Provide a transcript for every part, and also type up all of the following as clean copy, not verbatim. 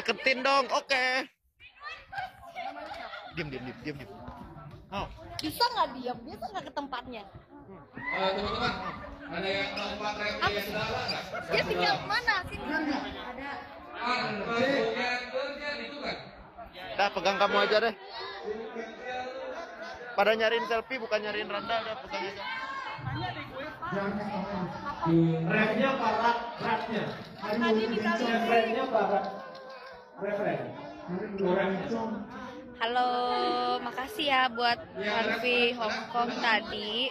Deketin dong, oke. Diam. Oh. Bisa nggak diam? Bisa nggak ke tempatnya? Teman-teman, ada yang melompat rally yang dalam nggak? Dia tinggal mana? Sini. Ada. Itu kan? Dah pegang kamu aja deh. Pada nyariin selfie bukan nyariin Randa, udah pegang aja. Refnya para rapnya. Refnya para refren. Halo, makasih ya buat Hanfi Hongkong tadi.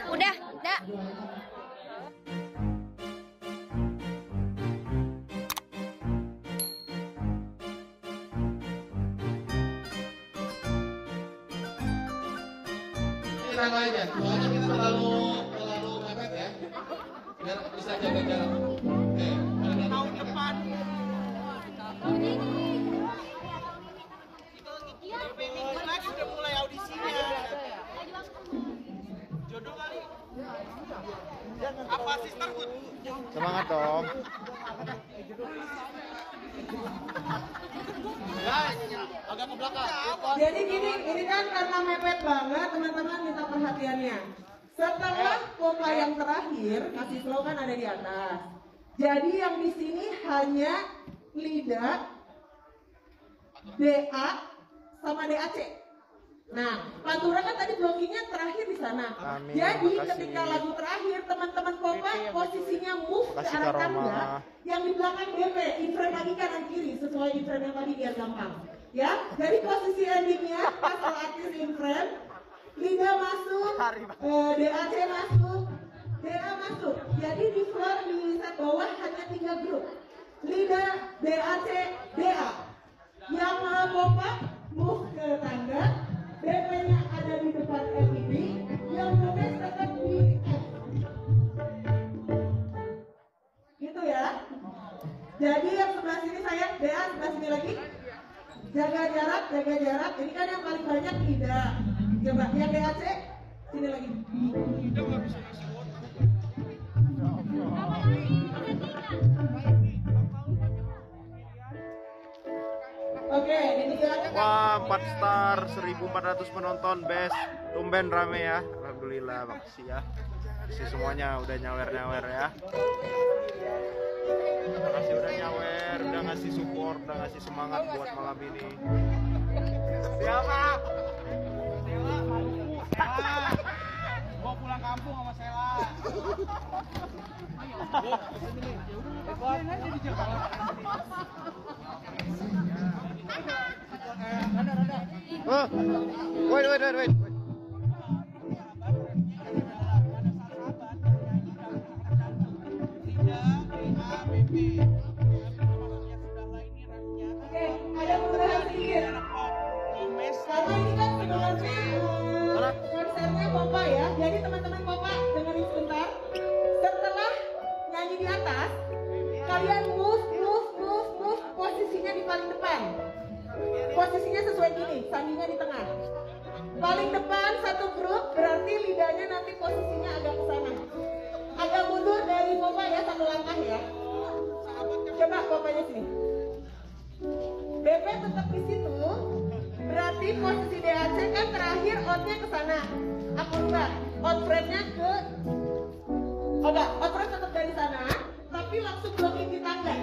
Udah, dah. Kita aja, soalnya kita terlalu mepet ya, biar bisa jaga jarak. Tahun depan. Minggu lagi udah mulai audisinya. Jodoh kali. Apa sister good? Semangat dong. Guys, agak ke belakang. Jadi gini, ini kan karena mepet banget, teman-teman minta perhatiannya. Setelah koma yang terakhir, kasih slow kan ada di atas. Jadi yang di sini hanya lidah, DA, sama DAC. Nah, Pantura kan tadi blockingnya terakhir di sana. Amin, Jadi makasih. ketika lagu terakhir, teman-teman Popa posisinya move ke Makasih, arah Kak Roma. tangga. Yang di belakang DP, inframe lagi kanan kiri sesuai inframe yang tadi biar gampang. Ya, jadi posisi endingnya pas artis inframe, lidah masuk, DAC masuk, DA masuk. Jadi di floor di set bawah hanya 3 grup. Lidah, DAC, DA. Yang Popa move ke tangga, DP-nya ada di depan LED, yang nulis tetap di F. Gitu ya. Jadi yang sebelah sini saya, DA sebelah sini lagi. Jaga jarak, jaga jarak. Ini kan yang paling banyak tidak. Coba yang DAC, sini lagi. Oke, ini ya. Wah, 4 star, 1400 penonton, best. Tumben rame ya. Alhamdulillah, makasih ya. Makasih semuanya udah nyawer-nyawer ya. Makasih udah nyawer, udah ngasih support, udah ngasih semangat buat malam ini. Siapa? Gua pulang kampung sama Sela. Oh, wait. Oke, ada perubahan sedikit. Karena ini kan sebenarnya konsernya Popa ya. Jadi teman-teman Popa dengerin sebentar. Setelah nyanyi di atas, kalian move posisinya di paling depan. Posisinya sesuai gini, sandinya di tengah. Paling depan satu grup, berarti lidahnya nanti posisinya agak ke sana. Agak mundur dari Popa ya, satu langkah ya. Coba Popanya sini. BP tetap di situ, berarti posisi DAC kan terakhir outnya ke sana. Aku rubah, out frame-nya ke, enggak, out frame tetap dari sana, tapi langsung blocking di tangga.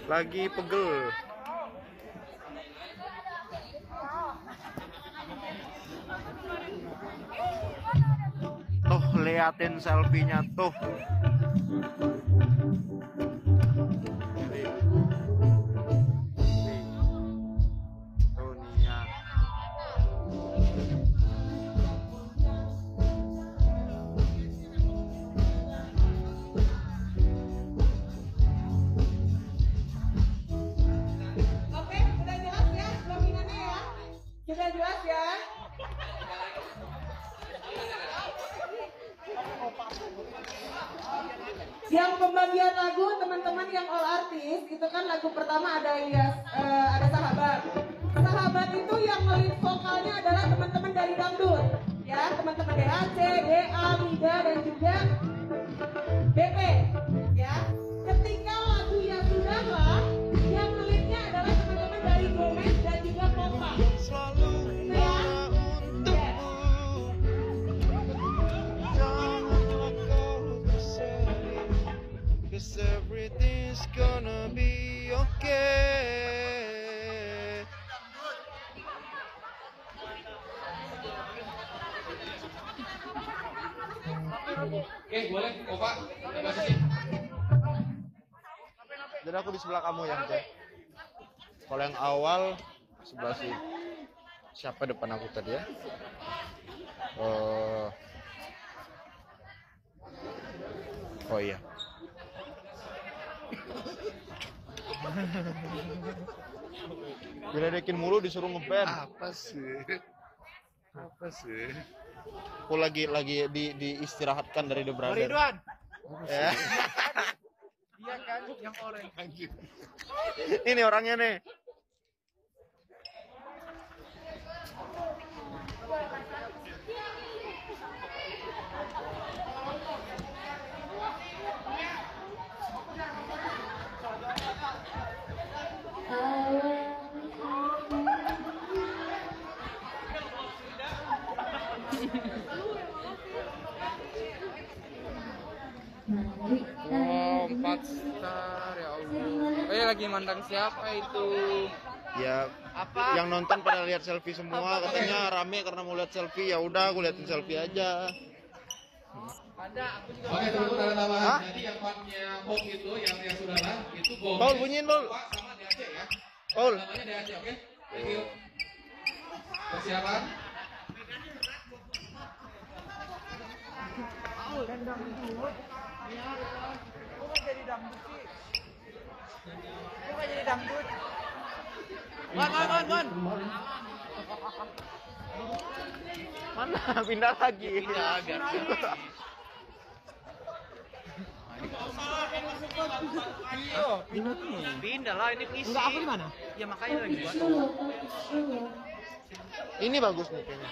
Lagi pegel. Tuh liatin selfie-nya tuh. Tuh Nia. Oke, sudah jelas ya nominannya ya? Sudah jelas ya? Yang pembagian lagu teman-teman yang all artis itu kan lagu pertama ada ada sahabat. Sahabat itu yang nge-lead vokalnya adalah teman-teman dari dangdut, ya teman-teman DAC, DA, Mida dan juga BP, ya. Ketika lagunya sudah lah, yang nge-leadnya adalah teman-teman dari Gomez dan juga Kompa. Ya. Cause everything's gonna be okay. Oke, boleh, Opa. Terima kasih. Dan aku di sebelah kamu yang tuh. Kalau yang awal sebelah sini. Siapa depan aku tadi ya? Oh iya. Diledekin mulu disuruh ngeband. Apa sih? Apa sih? Aku lagi diistirahatkan dari The Brother. Ridwan. Ya. Iya kan, yang orange. Ini orangnya nih. Oh, 4 star ya Allah. Lagi mandang siapa itu? Ya, Apa? yang nonton pada lihat selfie semua, katanya rame karena mau lihat selfie. Ya udah, aku liatin selfie aja. Ada, aku juga. Oke, teman-teman ada tambahan. Hah? Jadi yang partnya Pop itu, yang saudara, itu Gomez, Paul, bunyiin, Paul. Kompa, sama DAC ya. Paul. Namanya DAC, oke? Thank you. Persiapan. Jadi dangdut. Man. Mana? Pindah lagi. Pindah lah, ini isi. Enggak, aku di mana? Ya makanya lagi buat. Ini bagus nih kayaknya.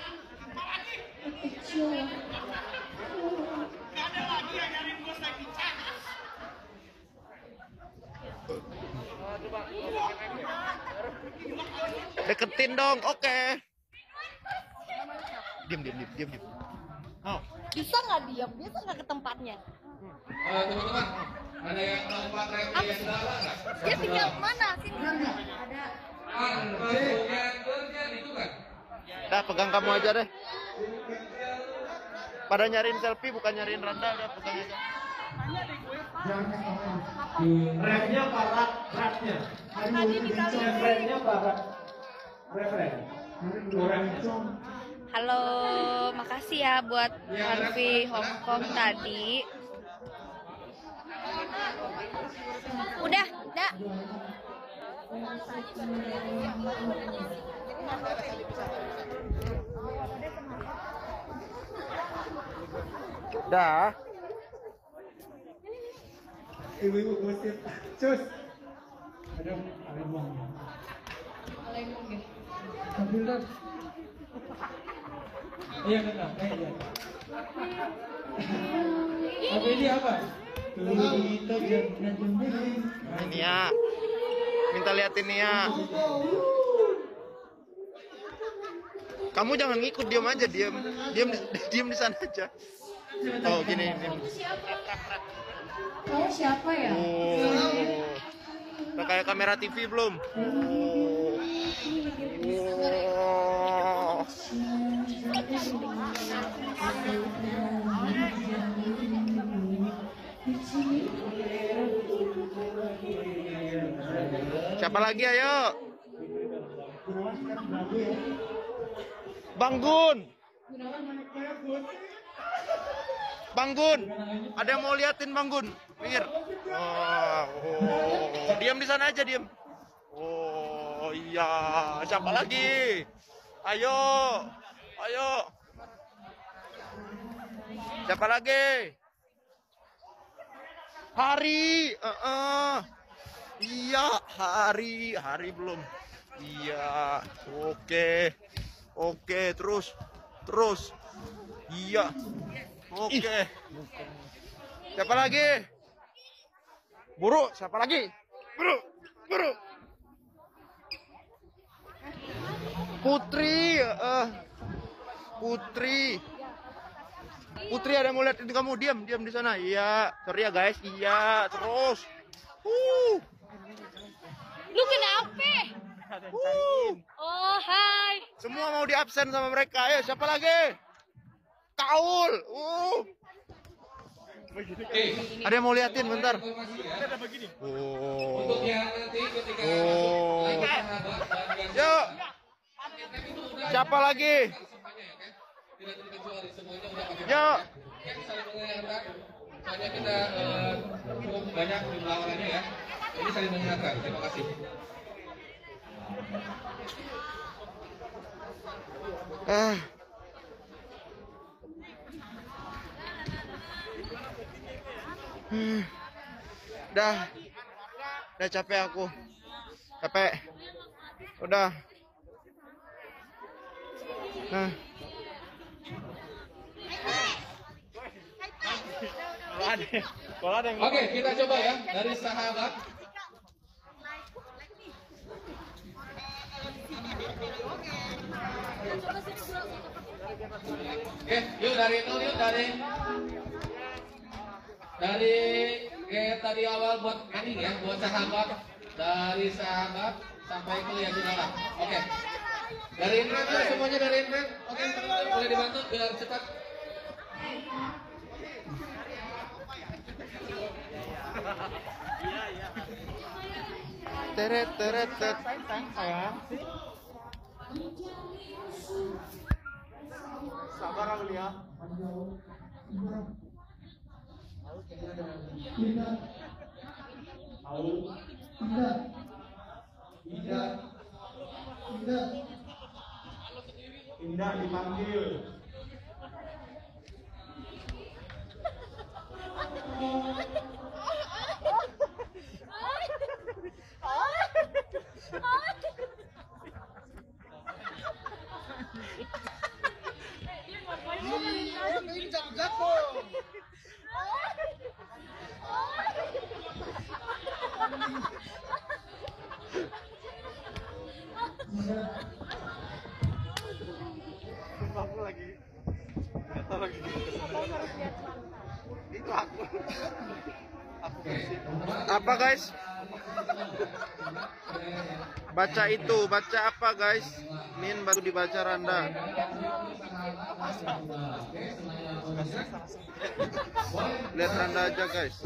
Deketin dong, oke. Diam. Oh. Bisa nggak diam? Bisa nggak ke tempatnya? Teman-teman, ada yang lompat rem yang salah nggak? Dia tinggal mana? Sini. Bagian itu kan? Dah, pegang kamu aja deh. Pada nyariin selfie bukan nyariin Randa, udah pegang aja. Refnya parak, rapnya. Refnya parak, refren. Halo, makasih ya buat Hanfi Hong Kong tadi. Udah. Dah. Ibu-ibu gosip. Cus. Ada lemong. Alhamdulillah. Iya benar. Iya. Apa ini apa? Kita Ini ya. Minta liatin ya. Kamu jangan ngikut, diam aja, diam di sana aja. Oh, gini. Kamu siapa ya? Oh. Udah kayak kamera TV belum? Oh. Siapa lagi ayo? Bang Gun. Bang Gun. Ada yang mau liatin Bang Gun? Pinggir. Oh. Diam di sana aja, diam. Oh iya, siapa lagi? Ayo. Ayo. Siapa lagi? Hari. Iya, hari belum. Iya, oke, terus. Iya, oke. Siapa lagi? Buru, siapa lagi? Buru. Putri ada mau liatin kamu, diam di sana. Iya, sorry ya guys. Iya, terus. Lu kenapa? Oh, hai. Semua mau diabsen sama mereka. Ayo, siapa lagi? Kaul. Ada yang mau liatin bentar. Untuk yang nanti ketika masuk Yuk. Siapa lagi? tidak terkecuali semuanya udah pakai Yuk. saling mengingatkan. Soalnya kita cukup banyak jumlah orangnya ya. Ini saling mengingatkan. Terima kasih. Udah capek aku. Capek. Udah. Oke, kita coba ya dari sahabat. Oke, yuk dari nol yuk dari kayak tadi awal buat ending ya, buat sahabat, dari sahabat sampai ke yang dalam. Oke. Dari Indra ya, semuanya dari Indra. Oke, teman-teman boleh dibantu biar cepat. Teret. Sabar aku ya. Indah dipanggil. Aku lagi nggak tahu lagi itu aku Apa guys? Baca itu, baca apa guys? Min baru dibaca Randa. Lihat Randa aja guys.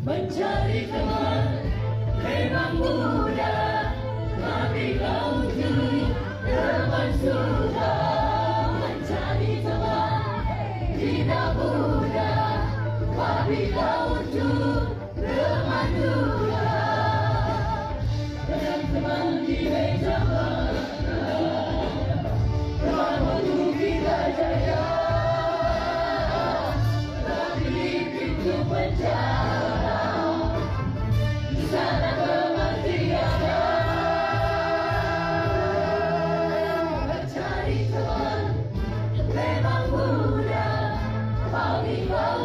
Mencari teman memang mudah, tapi kau curi teman sudah. Mencari teman tidak mudah, tapi kau curi teman sudah. Teman di meja makan, berjalan di sana teman tiada. Mencari teman memang mudah, tapi kau